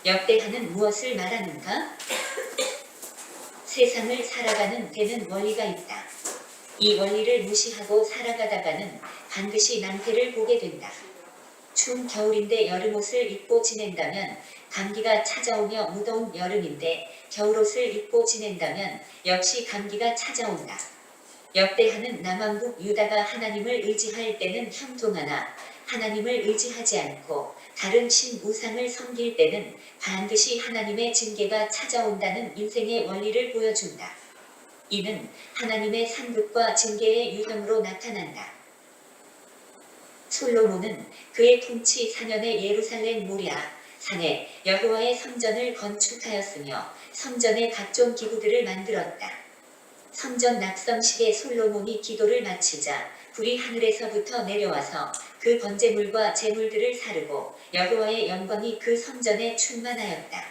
역대하는 무엇을 말하는가? 세상을 살아가는 데는 원리가 있다. 이 원리를 무시하고 살아가다가는 반드시 낭패를 보게 된다. 추운 겨울인데 여름옷을 입고 지낸다면 감기가 찾아오며 무더운 여름인데 겨울옷을 입고 지낸다면 역시 감기가 찾아온다. 역대하는 남왕국 유다가 하나님을 의지할 때는 형통하나 하나님을 의지하지 않고 다른 신 우상을 섬길 때는 반드시 하나님의 징계가 찾아온다는 인생의 원리를 보여준다. 이는 하나님의 상급과 징계의 유형으로 나타난다. 솔로몬은 그의 통치 4년에 예루살렘 모리아 산에 여호와의 성전을 건축하였으며 성전에 각종 기구들을 만들었다. 성전 낙성식에 솔로몬이 기도를 마치자 불이 하늘에서부터 내려와서 그 번제물과 제물들을 사르고 여호와의 영광이 그 성전에 충만하였다.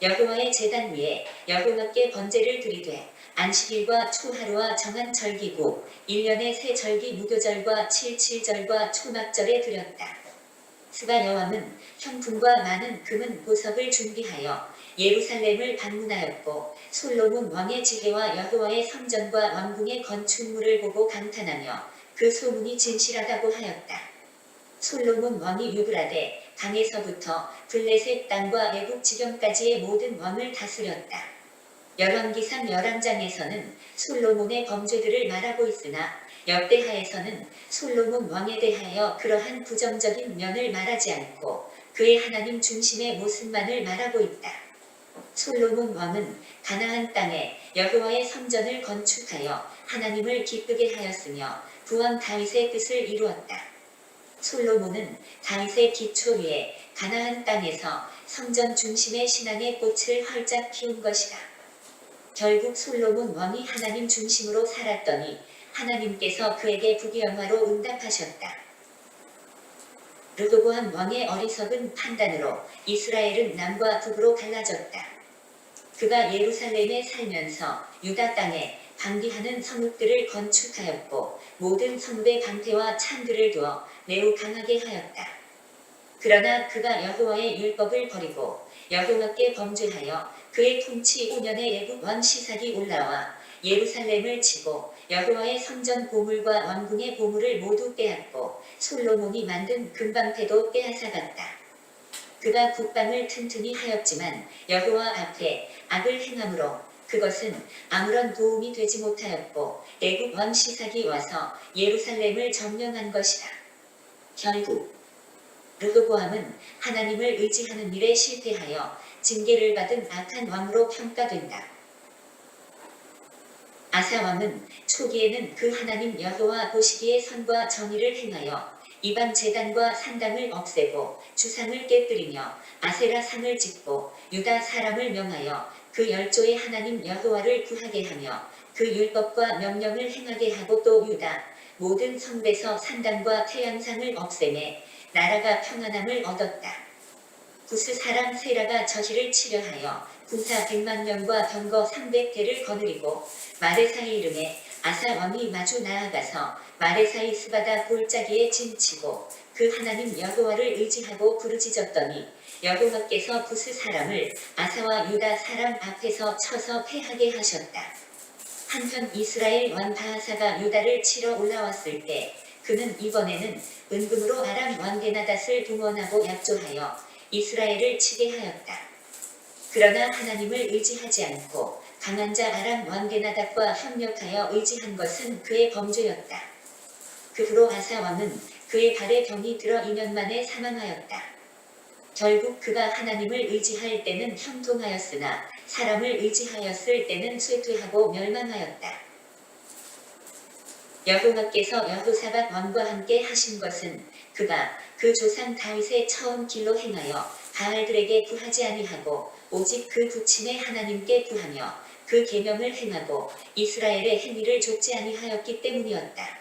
여호와의 제단 위에 여호와께 번제를 드리되 안식일과 초하루와 정한 절기고 1년의 새 절기 무교절과 칠칠절과 초막절에 드렸다. 스가 여왕은 형품과 많은 금은 보석을 준비하여 예루살렘을 방문하였고 솔로몬 왕의 지혜와 여호와의 성전과 왕궁의 건축물을 보고 감탄하며 그 소문이 진실하다고 하였다. 솔로몬 왕이 유브라데 강에서부터 블레셋 땅과 애국 지경까지의 모든 왕을 다스렸다. 열왕기상 11장에서는 솔로몬의 범죄들을 말하고 있으나 역대하에서는 솔로몬 왕에 대하여 그러한 부정적인 면을 말하지 않고 그의 하나님 중심의 모습만을 말하고 있다. 솔로몬 왕은 가나안 땅에 여호와의 성전을 건축하여 하나님을 기쁘게 하였으며 부왕 다윗의 뜻을 이루었다. 솔로몬은 다윗의 기초 위에 가나안 땅에서 성전 중심의 신앙의 꽃을 활짝 피운 것이다. 결국 솔로몬 왕이 하나님 중심으로 살았더니 하나님께서 그에게 부귀영화로 응답하셨다. 르호보암 왕의 어리석은 판단으로 이스라엘은 남과 북으로 갈라졌다. 그가 예루살렘에 살면서 유다 땅에 방비하는 성읍들을 건축하였고 모든 성읍의 방패와 창들을 두어 매우 강하게 하였다. 그러나 그가 여호와의 율법을 버리고 여호와께 범죄하여 그의 통치 5년에 애국 왕 시삭이 올라와 예루살렘을 치고 여호와의 성전 보물과 왕궁의 보물을 모두 빼앗고 솔로몬이 만든 금방패도 빼앗아갔다. 그가 국방을 튼튼히 하였지만 여호와 앞에 악을 행함으로 그것은 아무런 도움이 되지 못하였고 애국 왕 시삭이 와서 예루살렘을 점령한 것이다. 결국 르호보암은 하나님을 의지하는 일에 실패하여 징계를 받은 악한 왕으로 평가된다. 아사 왕은 초기에는 그 하나님 여호와 보시기에 선과 정의를 행하여 이방 제단과 산당을 없애고 주상을 깨뜨리며 아세라 상을 짓고 유다 사람을 명하여 그 열조의 하나님 여호와를 구하게 하며 그 율법과 명령을 행하게 하고 또 유다 모든 성읍에서 산당과 태양상을 없애매 나라가 평안함을 얻었다. 구스 사람 세라가 저희를 치려하여 군사 100만 명과 병거 300대를 거느리고 마레사의 이름에 아사 왕이 마주 나아가서 마레사의 스바다 골짜기에 진치고 그 하나님 여호와를 의지하고 부르짖었더니 여호와께서 구스 사람을 아사와 유다 사람 앞에서 쳐서 패하게 하셨다. 한편 이스라엘 왕 바하사가 유다를 치러 올라왔을 때 그는 이번에는 은금으로 아람 왕 베나닷을 동원하고 약조하여 이스라엘을 치게 하였다. 그러나 하나님을 의지하지 않고 강한 자 아람 왕 베나닷과 협력하여 의지한 것은 그의 범죄였다. 그 후로 아사 왕은 그의 발에 병이 들어 2년 만에 사망하였다. 결국 그가 하나님을 의지할 때는 형통하였으나 사람을 의지하였을 때는 쇠퇴하고 멸망하였다. 여호와께서 여호사밧 왕과 함께 하신 것은 그가 그 조상 다윗의 처음 길로 행하여 바알들에게 구하지 아니하고 오직 그 부친의 하나님께 구하며 그 계명을 행하고 이스라엘의 행위를 좇지 아니하였기 때문이었다.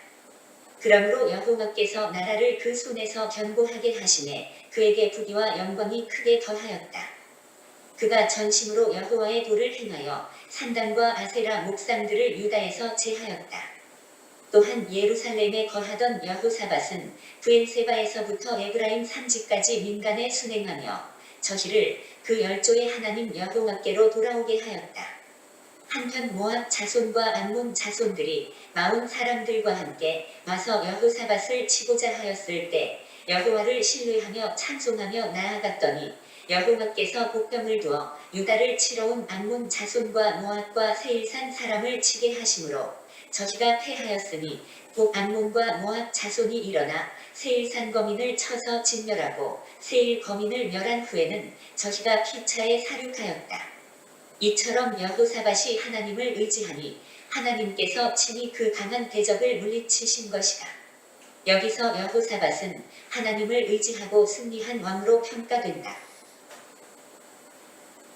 그러므로 여호와께서 나라를 그 손에서 견고하게 하시매 그에게 부귀와 영광이 크게 더하였다. 그가 전심으로 여호와의 도를 행하여 산당과 아세라 목상들을 유다에서 제하였다. 또한 예루살렘에 거하던 여호사밧은 브엘세바에서부터 에브라임 산지까지 민간에 순행하며 저희를 그 열조의 하나님 여호와께로 돌아오게 하였다. 한편 모압 자손과 암몬 자손들이 마온 사람들과 함께 와서 여호사밧을 치고자 하였을 때 여호와를 신뢰하며 찬송하며 나아갔더니 여호와께서 복병을 두어 유다를 치러 온 암몬 자손과 모압과 세일산 사람을 치게 하심으로 저희가 패하였으니 곧 암몬과 모압 자손이 일어나 세일산 거민을 쳐서 진멸하고 세일 거민을 멸한 후에는 저희가 피차에 사륙하였다. 이처럼 여호사밧이 하나님을 의지하니 하나님께서 친히 그 강한 대적을 물리치신 것이다. 여기서 여호사밧은 하나님을 의지하고 승리한 왕으로 평가된다.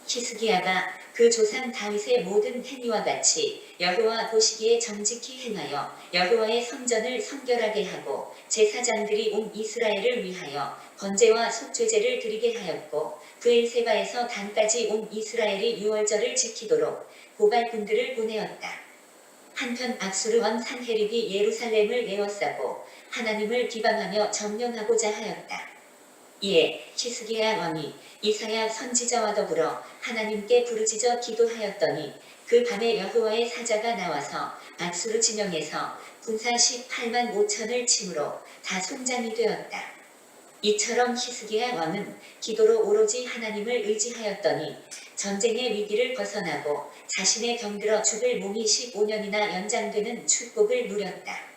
히스기야가 그 조상 다윗의 모든 행위와 같이 여호와 보시기에 정직히 행하여 여호와의 성전을 성결하게 하고 제사장들이 온 이스라엘을 위하여 번제와 속죄제를 드리게 하였고 브엘세바에서 단까지 온 이스라엘이 유월절을 지키도록 고발군들을 보내었다. 한편 압수르 왕 산헤립이 예루살렘을 에워싸고 하나님을 비방하며 점령하고자 하였다. 이에 히스기야 왕이 이사야 선지자와 더불어 하나님께 부르짖어 기도하였더니 그 밤에 여호와의 사자가 나와서 압수르 진영에서 군사 18만 5천을 침으로 다 손장이 되었다. 이처럼 히스기야 왕은 기도로 오로지 하나님을 의지하였더니 전쟁의 위기를 벗어나고 자신의 병들어 죽을 몸이 15년이나 연장되는 축복을 누렸다.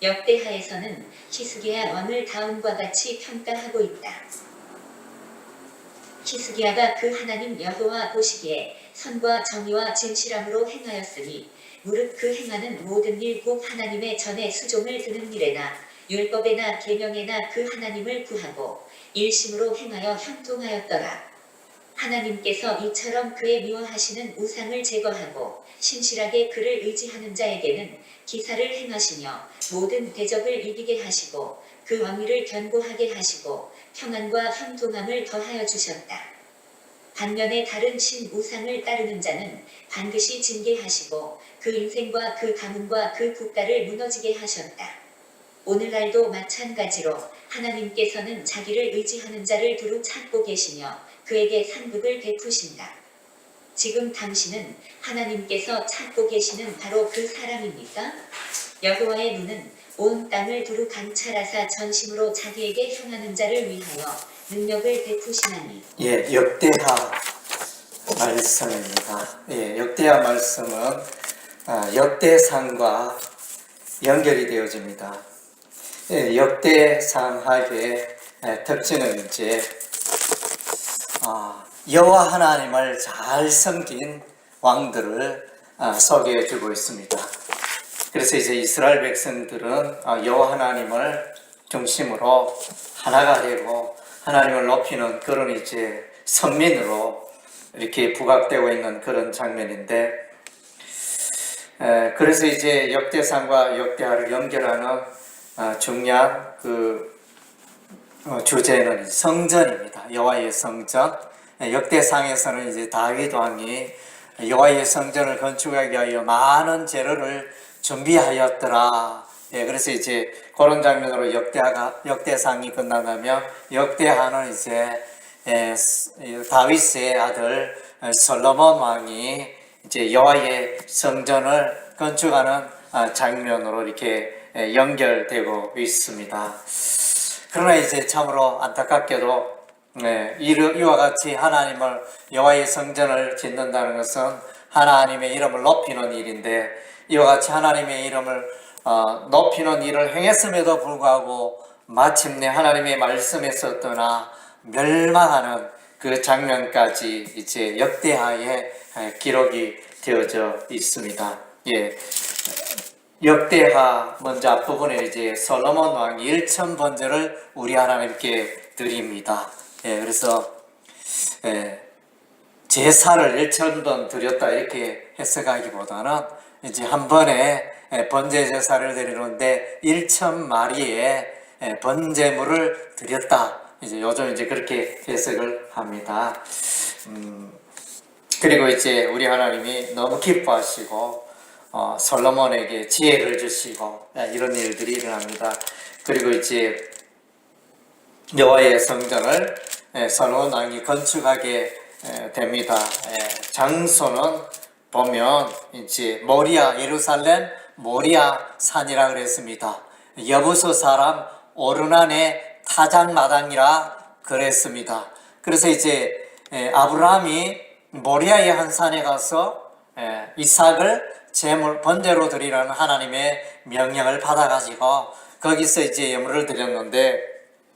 역대하에서는 히스기야 왕을 다음과 같이 평가하고 있다. 히스기야가 그 하나님 여호와 보시기에 선과 정의와 진실함으로 행하였으니 무릇 그 행하는 모든 일 곧 하나님의 전에 수종을 드는 일에나 율법에나 계명에나 그 하나님을 구하고 일심으로 행하여 형통하였더라. 하나님께서 이처럼 그의 미워하시는 우상을 제거하고 신실하게 그를 의지하는 자에게는 기사를 행하시며 모든 대적을 이기게 하시고 그 왕위를 견고하게 하시고 평안과 형통함을 더하여 주셨다. 반면에 다른 신 우상을 따르는 자는 반드시 징계하시고 그 인생과 그 가문과 그 국가를 무너지게 하셨다. 오늘날도 마찬가지로 하나님께서는 자기를 의지하는 자를 두루 찾고 계시며 그에게 상급을 베푸신다. 지금 당신은 하나님께서 찾고 계시는 바로 그 사람입니까? 여호와의 눈은 온 땅을 두루 강찰하사 전심으로 자기에게 향하는 자를 위하여 능력을 베푸시나니. 역대하 말씀입니다. 역대하 말씀은 역대상과 연결이 되어집니다. 역대상학의 특징은 이제 여호와 하나님을 잘 섬긴 왕들을 소개해 주고 있습니다. 그래서 이제 이스라엘 백성들은 여호와 하나님을 중심으로 하나가 되고 하나님을 높이는 그런 이제 선민으로 이렇게 부각되고 있는 그런 장면인데, 그래서 이제 역대상과 역대하를 연결하는 중요한 그 주제는 성전입니다. 여호와의 성전. 역대상에서는 이제 다윗 왕이 여호와의 성전을 건축하기 위하여 많은 재료를 준비하였더라. 그래서 이제 그런 장면으로 역대상이 끝나면 역대하는 이제 다윗의 아들 솔로몬 왕이 이제 여호와의 성전을 건축하는 장면으로 이렇게 연결되고 있습니다. 그러나 이제 참으로 안타깝게도 이와 같이 하나님을 여호와의 성전을 짓는다는 것은 하나님의 이름을 높이는 일인데, 이와 같이 하나님의 이름을 높이는 일을 행했음에도 불구하고 마침내 하나님의 말씀에서 떠나 멸망하는 그 장면까지 이제 역대하에 기록이 되어져 있습니다. 역대하 먼저 앞부분에 이제 솔로몬 왕이 1000번제를 우리 하나님께 드립니다. 그래서 제사를 1000번 드렸다 이렇게 해석하기보다는 이제 한 번에 번제 제사를 드리는데 1000마리의 번제물을 드렸다. 이제 요즘 이제 그렇게 해석을 합니다. 그리고 이제 우리 하나님이 너무 기뻐하시고 솔로몬에게 지혜를 주시고 이런 일들이 일어납니다. 그리고 이제 여호와의 성전을 솔로몬 왕이 건축하게 됩니다. 장소는 보면 이제 모리아, 예루살렘 모리아 산이라 그랬습니다. 여부수 사람 오르난의 타작마당이라 그랬습니다. 그래서 이제 아브라함이 모리아의 한 산에 가서 이삭을 제물 번제로 드리라는 하나님의 명령을 받아가지고 거기서 이제 예물을 드렸는데,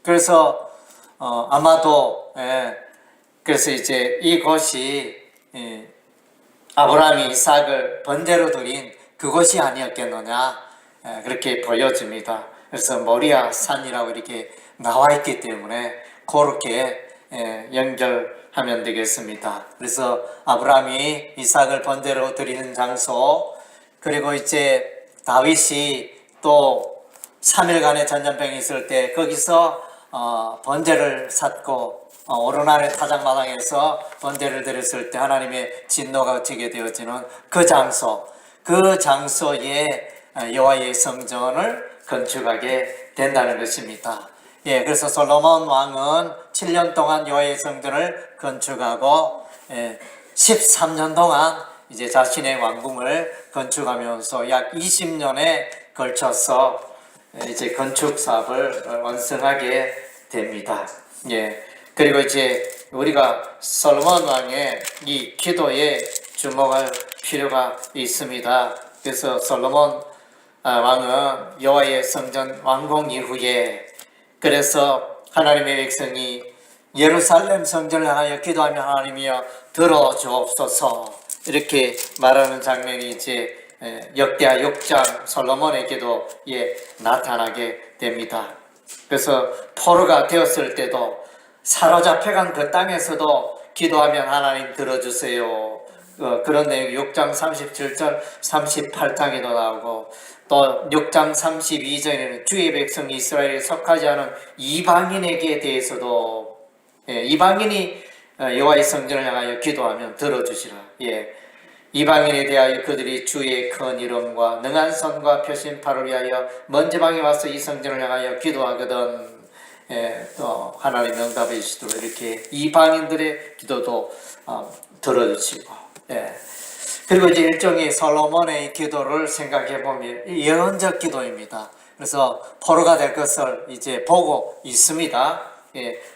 그래서 아마도 그래서 이제 이곳이 아브라함이 이삭을 번제로 드린 그곳이 아니었겠느냐, 그렇게 보여집니다. 그래서 모리아 산이라고 이렇게 나와 있기 때문에 그렇게 연결하면 되겠습니다. 그래서 아브라함이 이삭을 번제로 드리는 장소, 그리고 이제 다윗이 또 3일간의 전염병이 있을 때 거기서 번제를 샀고 오르난의 타작마당에서 번제를 드렸을 때 하나님의 진노가 지게 되어지는 그 장소에 여호와의 성전을 건축하게 된다는 것입니다. 그래서 솔로몬 왕은 7년 동안 여호와의 성전을 건축하고 13년 동안 이제 자신의 왕궁을 건축하면서 약 20년에 걸쳐서 이제 건축 사업을 완성하게 됩니다. 그리고 이제 우리가 솔로몬 왕의 이 기도에 주목할 필요가 있습니다. 그래서 솔로몬 왕은 여호와의 성전 완공 이후에, 그래서 하나님의 백성이 예루살렘 성전을 향하여 기도하며 하나님이여 들어주옵소서 이렇게 말하는 장면이 이제 역대하 6장 솔로몬의 기도에 나타나게 됩니다. 그래서 포로가 되었을 때도 사로잡혀간 그 땅에서도 기도하면 하나님 들어주세요. 그런 내용이 6장 37절 38장에도 나오고, 또 6장 32절에는 주의 백성 이스라엘에 속하지 않은 이방인에게 대해서도 이방인이 여호와의 성전을 향하여 기도하면 들어주시라. 이방인에 대하여 그들이 주의 큰 이름과 능한 손과 표심팔을 위하여 먼 지방에 와서 이 성전을 향하여 기도하거든 또 하나님 응답해 주시도록 이렇게 이방인들의 기도도 들어주시고, 그리고 이제 일종의 솔로몬의 기도를 생각해 보면 예언적 기도입니다. 그래서 포로가 될 것을 이제 보고 있습니다.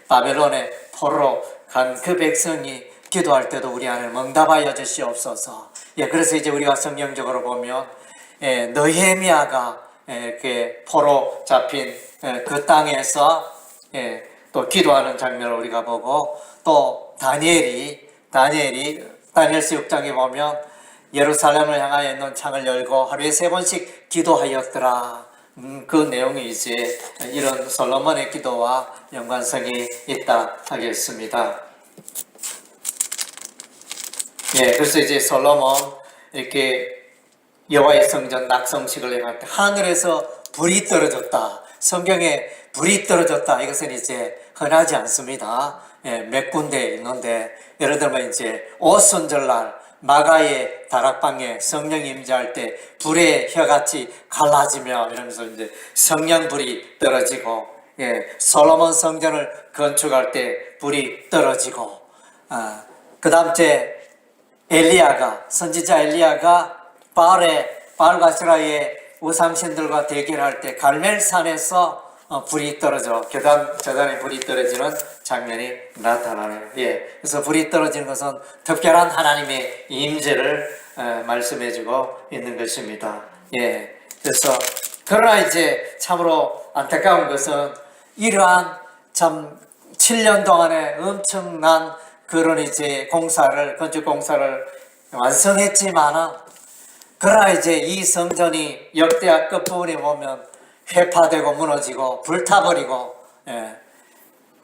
바벨론의 포로로 간 그 백성이 기도할 때도 우리 하나님 응답하여 주시옵소서. 그래서 이제 우리가 성경적으로 보면 느헤미야가 이렇게 포로 잡힌 그 땅에서 또 기도하는 장면을 우리가 보고, 또 다니엘서 6장에 보면 예루살렘을 향하여 있는 창을 열고 하루에 3번씩 기도하였더라. 그 내용이 이제 이런 솔로몬의 기도와 연관성이 있다 하겠습니다. 그래서 이제 솔로몬 이렇게 여호와의 성전 낙성식을 행할 때 하늘에서 불이 떨어졌다. 성경에 불이 떨어졌다. 이것은 이제 흔하지 않습니다. 몇 군데 있는데, 예를 들면 이제 오순절날 마가의 다락방에 성령이 임재할 때 불의 혀같이 갈라지며 이러면서 이제 성령불이 떨어지고, 솔로몬 성전을 건축할 때 불이 떨어지고, 그 다음 때 선지자 엘리야가 바알가시라의 우상신들과 대결할 때 갈멜산에서 불이 떨어져 저단에 불이 떨어지는 장면이 나타나네요. 그래서 불이 떨어지는 것은 특별한 하나님의 임재를 말씀해주고 있는 것입니다. 그래서 그러나 이제 참으로 안타까운 것은 이러한 참 7년 동안의 엄청난 그런 이제 건축 공사를 완성했지만은, 그러나 이제 이 성전이 역대하 끝부분에 보면 회파되고 무너지고 불타버리고,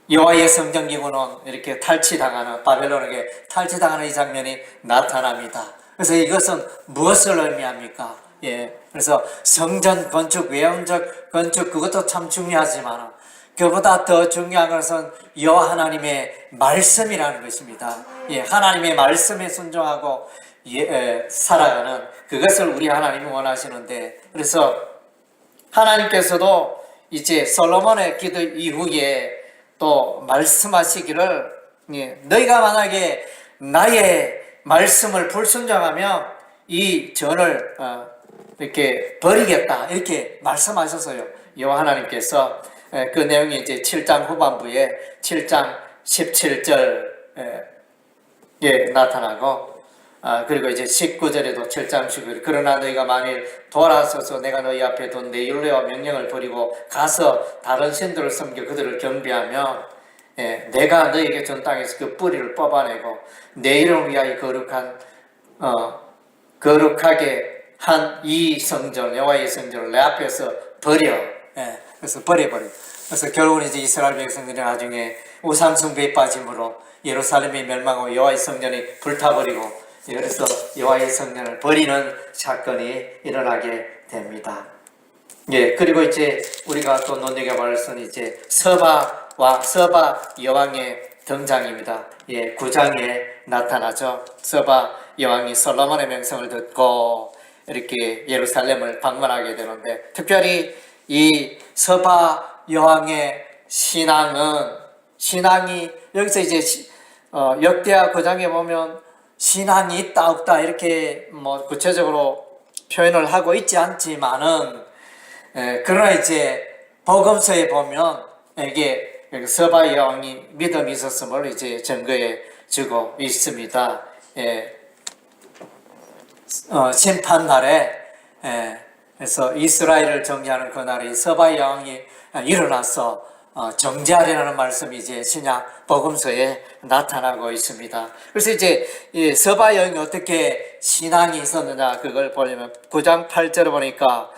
여호와의 성전 기구는 이렇게 탈취당하는, 바벨론에게 탈취당하는 이 장면이 나타납니다. 그래서 이것은 무엇을 의미합니까? 그래서 성전 건축, 외형적 건축, 그것도 참 중요하지만 그보다 더 중요한 것은 여호와 하나님의 말씀이라는 것입니다. 하나님의 말씀에 순종하고 살아가는 그것을 우리 하나님이 원하시는데, 그래서 하나님께서도 이제 솔로몬의 기도 이후에 또 말씀하시기를, 너희가 만약에 나의 말씀을 불순종하면 이 전을 이렇게 버리겠다 이렇게 말씀하셨어요. 여호와 하나님께서 그 내용이 이제 7장 후반부에 7장 17절에 나타나고 그리고 이제 19절에도 7장 19절 그러나 너희가 만일 돌아서서 내가 너희 앞에 둔 내 율례와 명령을 버리고 가서 다른 신들을 섬겨 그들을 경배하면 내가 너희에게 전 땅에서 그 뿌리를 뽑아내고 내 이름을 위하여 거룩하게 한 이 성전 여호와의 성전을 내 앞에서 버려. 그래서 버려버려. 그래서 결국은 이제 이스라엘 백성들이 나중에 우상 숭배에 빠짐으로 예루살렘이 멸망하고 여호와의 성전이 불타버리고 그래서 여호와의 성전을 버리는 사건이 일어나게 됩니다. 그리고 이제 우리가 또 눈여겨볼 것은 이제 서바 여왕의 등장입니다. 9장에 나타나죠. 서바 여왕이 솔로몬의 명성을 듣고 이렇게 예루살렘을 방문하게 되는데 특별히 이 서바 여왕의 신앙이 여기서 이제 역대하 9장에 보면 신앙이 있다 없다 이렇게 뭐 구체적으로 표현을 하고 있지 않지만은 그러나 이제 복음서에 보면 이게 서바 여왕이 믿음이 있었음을 이제 증거해 주고 있습니다. 심판날에 그래서 이스라엘을 정죄하는 그날에 서바 여왕이 일어나서 정죄하리라는 말씀이 이제 신약 복음서에 나타나고 있습니다. 그래서 이제 이 서바 여왕이 어떻게 신앙이 있었느냐 그걸 보려면 9장 8절을 보니까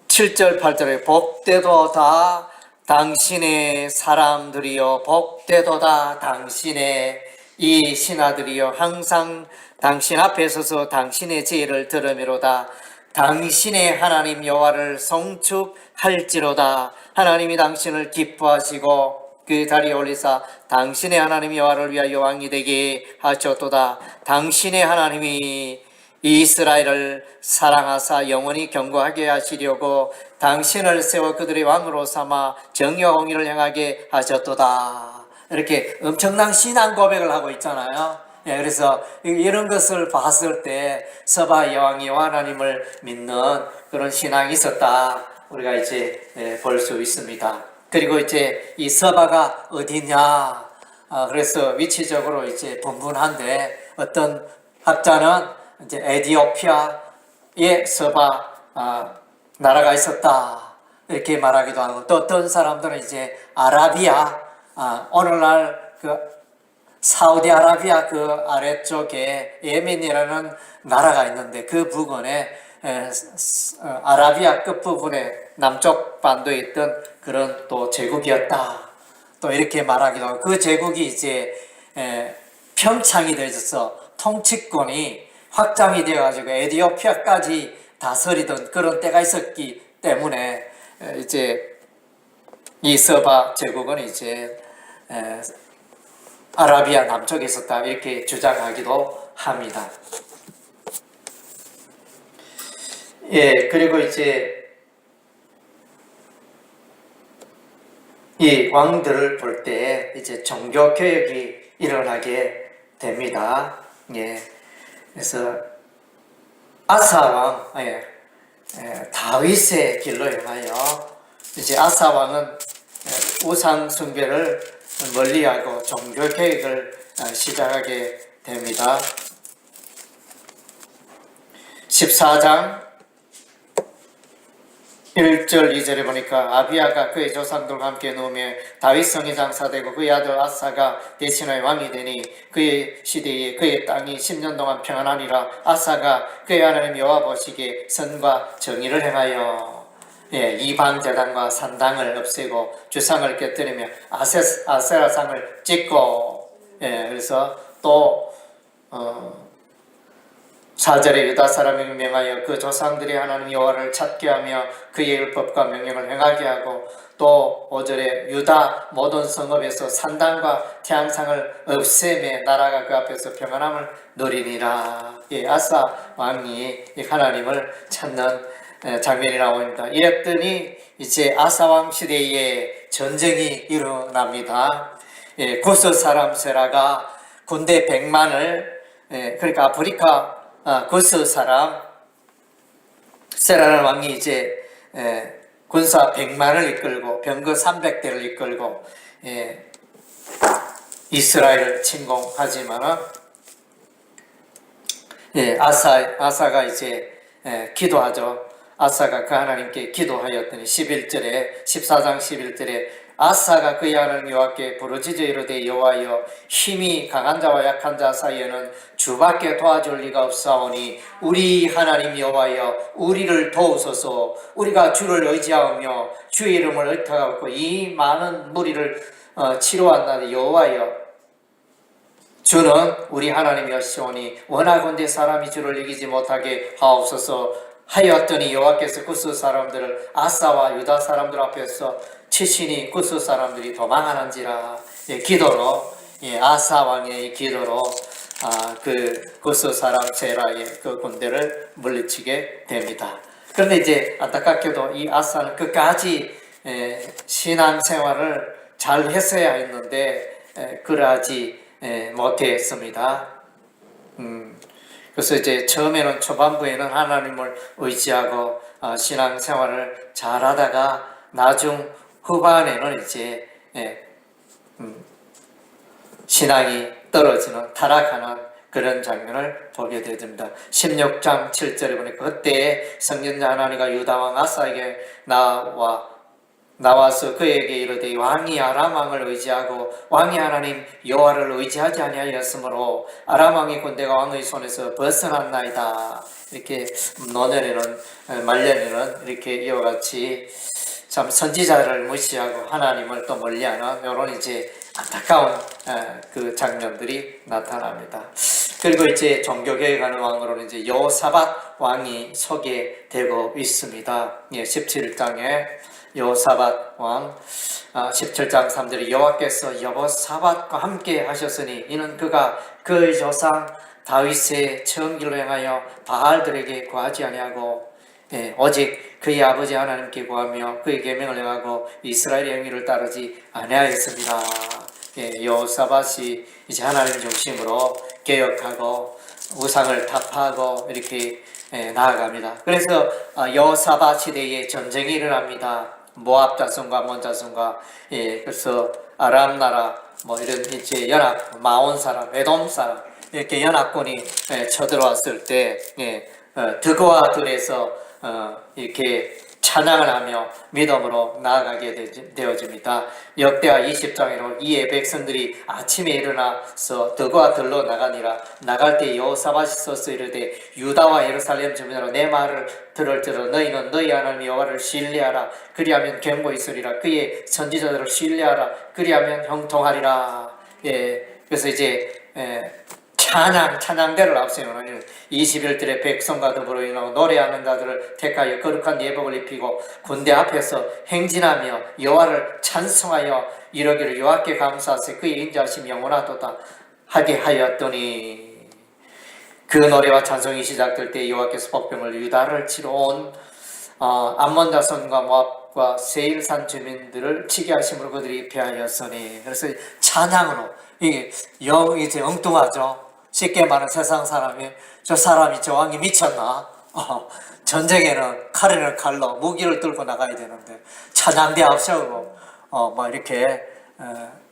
7절 8절에 복되도다 당신의 사람들이여 복되도다 당신의 이 신하들이여 항상 당신 앞에 서서 당신의 제의를 들으미로다 당신의 하나님 여호와를 송축할지로다 하나님이 당신을 기뻐하시고 그 자리에 올리사 당신의 하나님 여호와를 위하여 왕이 되게 하셨도다 당신의 하나님이 이스라엘을 사랑하사 영원히 경고하게 하시려고 당신을 세워 그들의 왕으로 삼아 정의와 공의를 행하게 하셨도다. 이렇게 엄청난 신앙 고백을 하고 있잖아요. 그래서 이런 것을 봤을 때 서바 여왕이 하나님을 믿는 그런 신앙이 있었다. 우리가 이제 볼 수 있습니다. 그리고 이제 이 서바가 어디냐? 그래서 위치적으로 이제 분분한데 어떤 학자는 이제 에티오피아에 서바 나라가 있었다 이렇게 말하기도 하고 또 어떤 사람들은 이제 아라비아 오늘날 그 사우디아라비아 그 아래쪽에 예멘이라는 나라가 있는데 그 부근에 아라비아 끝부분에 남쪽 반도에 있던 그런 또 제국이었다 또 이렇게 말하기도 하고 그 제국이 이제 평창이 되어서 통치권이 확장이 되어가지고 에티오피아까지 다스리던 그런 때가 있었기 때문에 이제 이 서바 제국은 이제 아라비아 남쪽에 있었다 이렇게 주장하기도 합니다. 그리고 이제 이 왕들을 볼 때 이제 종교 개혁이 일어나게 됩니다. 그래서 아사 왕, 다윗의 길로 행하여 이제 아사 왕은 우상 숭배를 멀리하고 종교 개혁을 시작하게 됩니다. 14장 1절 2절에 보니까 아비야가 그의 조상들과 함께 누우며 다윗 성에 장사되고 그의 아들 아사가 대신하여 왕이 되니 그의 시대에 그의 땅이 10년 동안 평안하니라. 아사가 그의 하나님 여호와 보시기에 선과 정의를 행하여 이방 제단과 산당을 없애고 주상을 깨뜨리며 아세라상을 찍고 그래서 또 4절에 유다 사람에게 명하여 그 조상들이 하나님 여호와를 찾게 하며 그의 율법과 명령을 행하게 하고 또 5절에 유다 모든 성읍에서 산당과 태양상을 없애매 나라가 그 앞에서 평안함을 누리니라. 아사 왕이 하나님을 찾는 장면이 나옵니다. 이랬더니 이제 아사 왕 시대에 전쟁이 일어납니다. 구스 사람 세라가 군대 100만을 그러니까 아프리카 구스 사람 세라는 왕이 이제 군사 100만을 이끌고 병거 300대를 이끌고 이스라엘을 침공하지만은 아사가 이제 기도하죠. 아사가 그 하나님께 기도하였더니 14장 11절에 아사가 그의 하나님 여호와께 부르짖어 이르되 여호와여 힘이 강한 자와 약한 자 사이에는 주밖에 도와줄 리가 없사오니 우리 하나님 여호와여 우리를 도우소서. 우리가 주를 의지하며 주의 이름을 의탁하고 이 많은 무리를 치료한다는 여호와여 주는 우리 하나님이시오니 원하건대 사람이 주를 이기지 못하게 하옵소서 하였더니 여호와께서 구스 사람들을 아사와 유다 사람들 앞에서 치시니 구스 사람들이 도망하는지라. 기도로 아사 왕의 기도로 그 구스 사람 세라의 그 군대를 물리치게 됩니다. 그런데 이제 안타깝게도 이 아사는 끝까지 신앙생활을 잘 했어야 했는데 그러하지 못했습니다. 그래서 이제 처음에는 초반부에는 하나님을 의지하고 신앙생활을 잘하다가 나중 후반에는 이제 신앙이 떨어지는 타락하는 그런 장면을 보게 됩니다. 16장 7절에 보니까 그때 성전자 하나니가 유다왕 아사에게 나와서 그에게 이르되 왕이 아람 왕을 의지하고 왕이 하나님 여호와를 의지하지 아니하였으므로 아람 왕의 군대가 왕의 손에서 벗어났나이다. 이렇게 논현에는 말년에는 이렇게 이와 같이 참 선지자를 무시하고 하나님을 또 멀리하는 이런 이제 안타까운 그 장면들이 나타납니다. 그리고 이제 종교개혁하는 왕으로는 이제 여호사밧 왕이 소개되고 있습니다. 17장에 여호사밧 왕 17장 3절에 여호와께서 여호사밧과 함께 하셨으니 이는 그가 그의 조상 다윗의 청길로 행하여 바알들에게 구하지 아니하고 오직 그의 아버지 하나님께 구하며 그의 계명을 행하고 이스라엘의 행위를 따르지 아니하였습니다. 여호사밧이 이제 하나님 중심으로 개혁하고 우상을 타파하고 이렇게 나아갑니다. 그래서 여호사밧 시대에 전쟁이 일어납니다. 모압 자손과 암몬 자손과 그래서 아람 나라 뭐 이런 이제 연합 마온 사람, 에돔 사람 이렇게 연합군이 쳐들어왔을 때 드고아들에서 이렇게 찬양을 하며 믿음으로 나아가게 되어집니다. 역대하 20장에는 이에 백성들이 아침에 일어나서 드고아들로 나가니라. 나갈 때 여호사밧이 서서 이르되 유다와 예루살렘 주민들아 내 말을 들을지어다 너희는 너희 하나님 여호와를 신뢰하라. 그리하면 견고 있으리라. 그의 선지자들을 신뢰하라. 그리하면 형통하리라. 그래서 이제 찬양대를 앞세우는 21절에 백성과 더불어 일어나고 노래하는 자들을 택하여 거룩한 예복을 입히고 군대 앞에서 행진하며 여호와를 찬송하여 이르기를 여호와께 감사하세 그의 인자하심이 영원하도다 하게 하였더니 그 노래와 찬송이 시작될 때 여호와께서 복병을 유다를 치러 온 암몬 자손과 모압과 세일산 주민들을 치게 하심으로 그들이 패하였으니. 그래서 찬양으로 이게 이제 엉뚱하죠. 쉽게 말하는 세상 사람이 저 사람이 저 왕이 미쳤나? 전쟁에는 칼에는 칼로 무기를 들고 나가야 되는데 찬양대 앞세우고 뭐 이렇게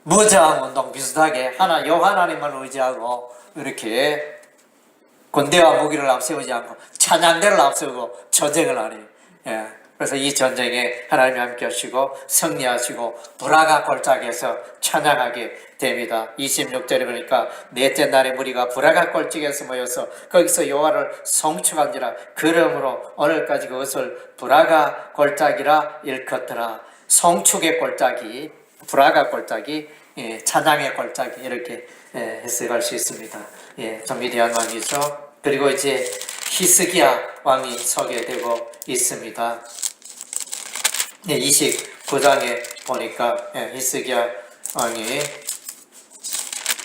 무장 운동 비슷하게 여호와 하나님만 의지하고 이렇게 군대와 무기를 앞세우지 않고 찬양대를 앞세우고 전쟁을 하니. 그래서 이 전쟁에 하나님이 함께 하시고 승리하시고 브라가 골짜기에서 찬양하게 됩니다. 26절에 보니까 넷째 날에 무리가 브라가 골짜기에서 모여서 거기서 여호와를 송축한지라. 그러므로 오늘까지 그것을 브라가 골짜기라 일컫더라. 송축의 골짜기, 브라가 골짜기, 찬양의 골짜기 이렇게 해석할 수 있습니다. 좀 위대한 왕이죠. 그리고 이제 히스기야 왕이 소개되고 있습니다. 29장에 보니까 히스기야 왕이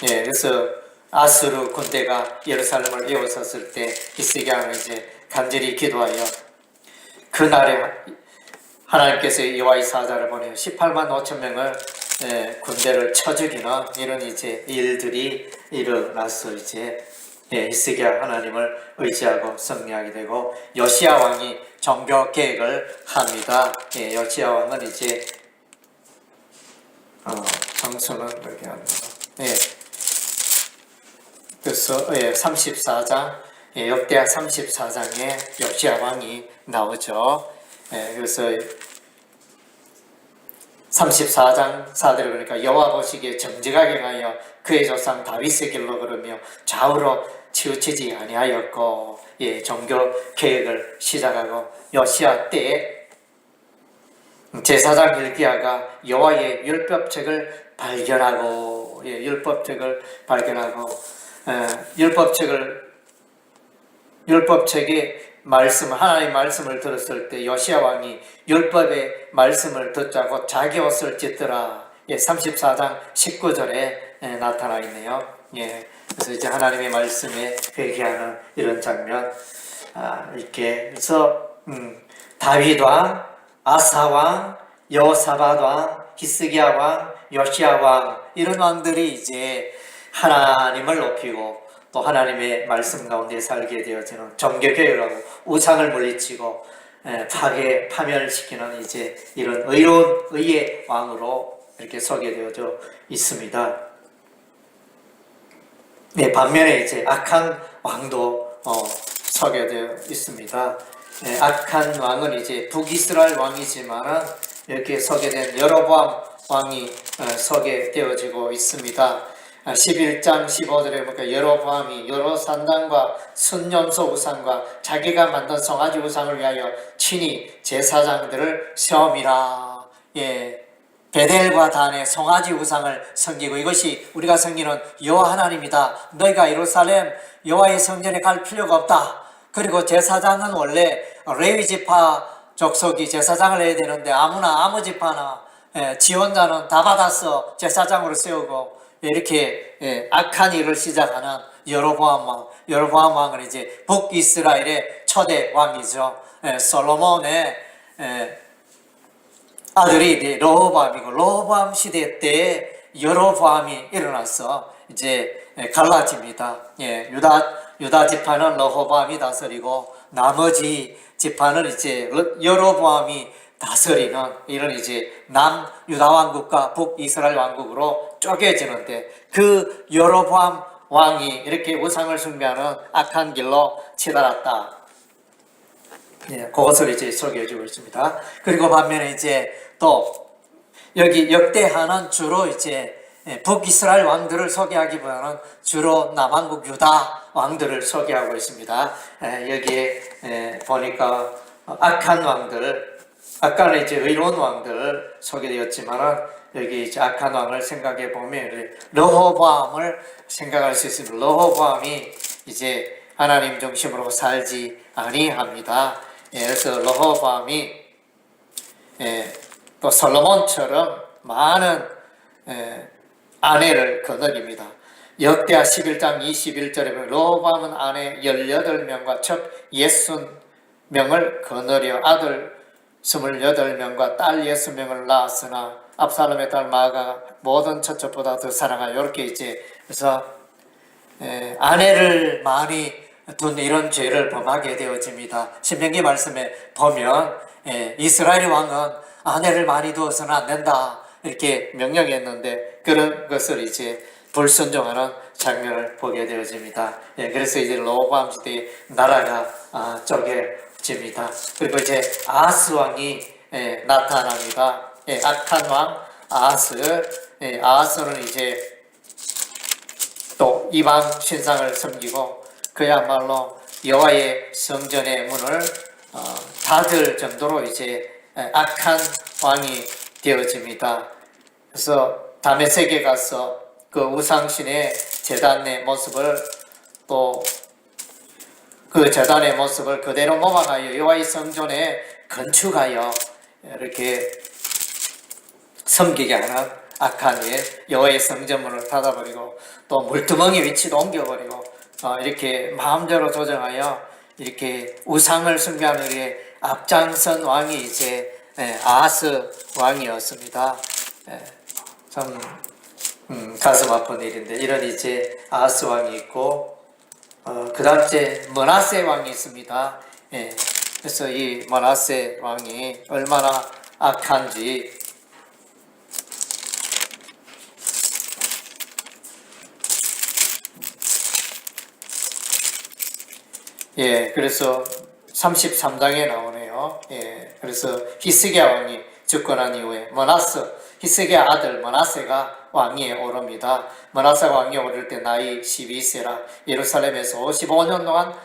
그래서 아수르 군대가 예루살렘을 에워쌌을 때 히스기야는 이제 간절히 기도하여 그날에 하나님께서 여호와의 사자를 보내어 18만 5천 명을 군대를 쳐 죽이는 이런 이제 일들이 일어나서 이제 히스기야 하나님을 의지하고 승리하게 되고 요시야 왕이 종교 개혁을 합니다. 요시야 왕은 이제 장소는 여기 안 나와. 그래서 34장 역대하 34장에 요시야 왕이 나오죠. 그래서 34장 4절 그러니까 여호와 보시기에 정직하게 가여 그의 조상 다윗의 길로 걸으며 좌우로 치우치지 아니하였고 종교 개혁을 시작하고 요시야 때에 제사장 hil기야가 여호와의 율법책을 발견하고 율법책을 발견하고 율법책의 말씀 하나님의 말씀을 들었을 때 요시야 왕이 율법의 말씀을 듣자고 자기 옷을 찢더라. 34장 19절에 나타나 있네요. 그래서 이제 하나님의 말씀에 회개하는 이런 장면 이렇게 그래서 다윗 왕, 아사 왕, 여호사밧 왕, 히스기야 왕, 요시야 왕 이런 왕들이 이제 하나님을 높이고 또 하나님의 말씀 가운데 살게 되어지는 정교교회라고 우상을 물리치고 파멸시키는 이제 이런 의로운 의의 왕으로 이렇게 서게 되어져 있습니다. 반면에 이제 악한 왕도 서게 되어 있습니다. 악한 왕은 이제 북이스라엘 왕이지만 이렇게 서게 된 여로보암 왕이 서게 되어지고 있습니다. 11장 15절에 보니까 여로보암이 여러 산당과 순염소 우상과 자기가 만든 송아지 우상을 위하여 친히 제사장들을 세움이라. 베델과 단에 송아지 우상을 섬기고 이것이 우리가 섬기는 여호와 하나님이다. 너희가 예루살렘 여호와의 성전에 갈 필요가 없다. 그리고 제사장은 원래 레위 지파 족속이 제사장을 해야 되는데 아무나 아무 지파나 지원자는 다 받아서 제사장으로 세우고 이렇게 악한 일을 시작하는 여로보암 왕. 여로보암 왕은 이제 북이스라엘의 초대 왕이죠. 솔로몬의 아들이 르호보암이고 르호보암 시대 때 여로보암이 일어나서 이제 갈라집니다. 유다 지파는 르호보암이 다스리고 나머지 지파는 이제 여로보암이 다스리는 이런 이제 남유다 왕국과 북이스라엘 왕국으로 쪼개지는데 그 여로보암 왕이 이렇게 우상을 숭배하는 악한 길로 치달았다. 그것을 이제 소개해주고 있습니다. 그리고 반면에 이제 또 여기 역대하는 주로 이제 북이스라엘 왕들을 소개하기보다는 주로 남왕국 유다 왕들을 소개하고 있습니다. 여기에 보니까 악한 왕들, 아까는 이제 의로운 왕들 소개되었지만 여기 이제 악한 왕을 생각해 보면 르호보암을 생각할 수 있습니다. 르호보암이 이제 하나님 중심으로 살지 아니합니다. 그래서 르호보암이 또 솔로몬처럼 많은 아내를 거느립니다. 역대하 11장 21절에 보면 르호보암은 아내 18명과 첩 60명을 거느려 아들 28명과 딸 60명을 낳았으나 압살롬의 딸 마아가 모든 처첩보다 더 사랑하여 이렇게 이제 그래서 아내를 많이 둔 이런 죄를 범하게 되어집니다. 신명기 말씀에 보면 이스라엘 왕은 아내를 많이 두어서는 안 된다 이렇게 명령했는데 그런 것을 이제 불순종하는 장면을 보게 되어집니다. 그래서 이제 르호보암 시대에 나라가 쪼개집니다. 그리고 이제 아하스 왕이 나타납니다. 악한 왕 아하스. 아하스는 이제 또 이방 신상을 섬기고 그야말로 여호와의 성전의 문을 닫을 정도로 이제 악한 왕이 되어집니다. 그래서 다메섹에 가서 그 우상신의 제단의 모습을 또 그 제단의 모습을 그대로 모방하여 여호와의 성전에 건축하여 이렇게 섬기게 하는 악한 일, 여호와의 성전문을 닫아버리고 또 물두멍이 위치도 옮겨버리고 이렇게 마음대로 조정하여 이렇게 우상을 숭배하는 일에 앞장선 왕이 이제 아하스 왕이었습니다. 참 가슴 아픈 일인데 이런 이제 아하스 왕이 있고 그 다음 이제 므낫세 왕이 있습니다. 예, 그래서 이 므낫세 왕이 얼마나 악한지 예, 그래서 33장에 나오네요. 예, 그래서 히스기야 왕이 집권한 이후에 히스기야 아들 므낫세가 왕위에 오릅니다. 므낫세가 왕위에 오를 때 나이 12세라 예루살렘에서 55년 동안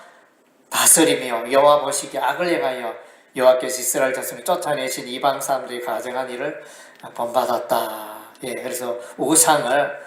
다스리며 여호와 보시기에 악을 행하여 여호와께서 이스라엘 자손을 쫓아내신 이방 사람들이 가정한 일을 본받았다. 예, 그래서 우상을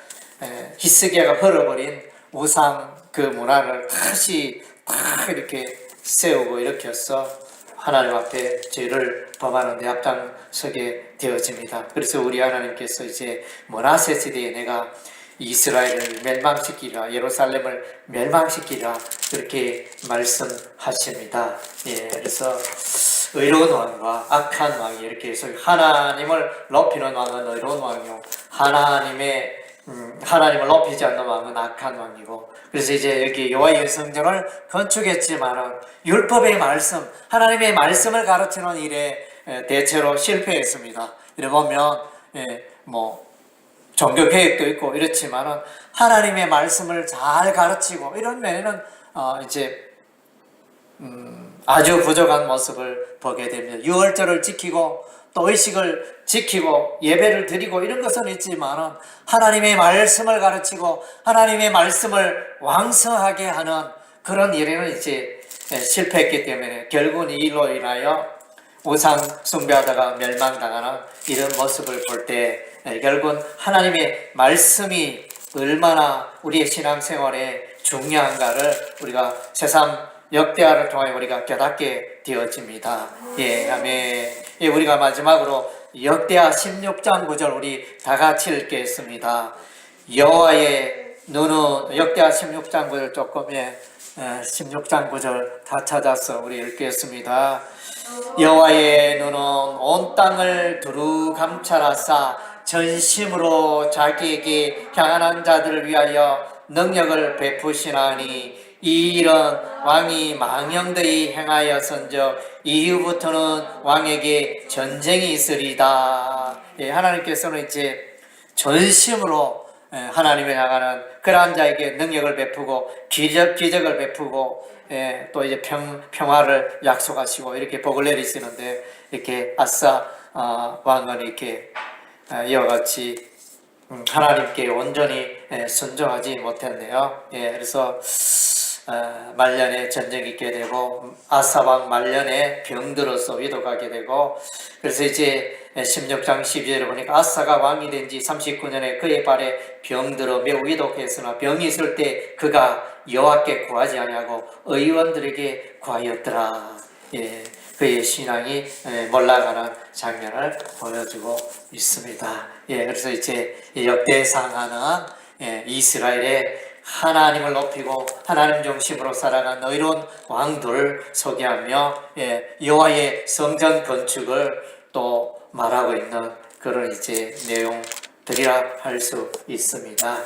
히스기야가 헐어버린 우상 그 문화를 다시 다 이렇게 세우고 일으켜서 하나님 앞에 죄를 범하는 데 앞장서게 되어집니다. 그래서 우리 하나님께서 이제 므낫세 시대에 내가 이스라엘을 멸망시키리라, 예루살렘을 멸망시키리라 그렇게 말씀하십니다. 예, 그래서 의로운 왕과 악한 왕이 이렇게 해서 하나님을 높이는 왕은 의로운 왕이요, 하나님을 높이지 않는 왕은 악한 왕이고, 그래서 이제 여기 여호와의 성전을 건축했지만은 율법의 말씀, 하나님의 말씀을 가르치는 일에 대체로 실패했습니다. 이래 보면 종교 계획도 있고 이렇지만은 하나님의 말씀을 잘 가르치고 이런 면에는 이제 아주 부족한 모습을 보게 됩니다. 유월절을 지키고 또 의식을 지키고 예배를 드리고 이런 것은 있지만은 하나님의 말씀을 가르치고 하나님의 말씀을 왕성하게 하는 그런 일에는 이제 실패했기 때문에 결국은 이 일로 인하여 우상 숭배하다가 멸망당하는 이런 모습을 볼 때 결국은 하나님의 말씀이 얼마나 우리의 신앙생활에 중요한가를 우리가 새삼 역대하를 통해 우리가 깨닫게 되어집니다. 예, 아멘. 예, 우리가 마지막으로 역대하 16장 9절 우리 다 같이 읽겠습니다. 여호와의 눈은 역대하 16장 9절 조금 16장 9절 다 찾아서 우리 읽겠습니다. 여호와의 눈은 온 땅을 두루 감찰하사 전심으로 자기에게 향한 자들을 위하여 능력을 베푸시나니 이 일은 왕이 망령되이 행하였은즉 이후부터는 왕에게 전쟁이 있으리다. 예, 하나님께서는 이제 전심으로 하나님을 향하는 그러한 자에게 능력을 베푸고 기적을 베푸고 또 이제 평화를 약속하시고 이렇게 복을 내리시는데 이렇게 아사 왕은 이렇게 이와 같이 하나님께 온전히 순종하지 못했네요. 예, 그래서 말년에 전쟁이 있게 되고 아사왕 말년에 병들어서 위독하게 되고, 그래서 이제 16장 12절에 보니까 아사가 왕이 된 지 39년에 그의 발에 병들어 매우 위독했으나 병이 있을 때 그가 여호와께 구하지 아니하고 의원들에게 구하였더라. 예, 그의 신앙이 몰락하는 장면을 보여주고 있습니다. 예, 그래서 이제 역대상하는 이스라엘의 하나님을 높이고 하나님 중심으로 살아간 의로운 왕들 소개하며 여호와의 성전 건축을 또 말하고 있는 그런 이제 내용들이라 할 수 있습니다.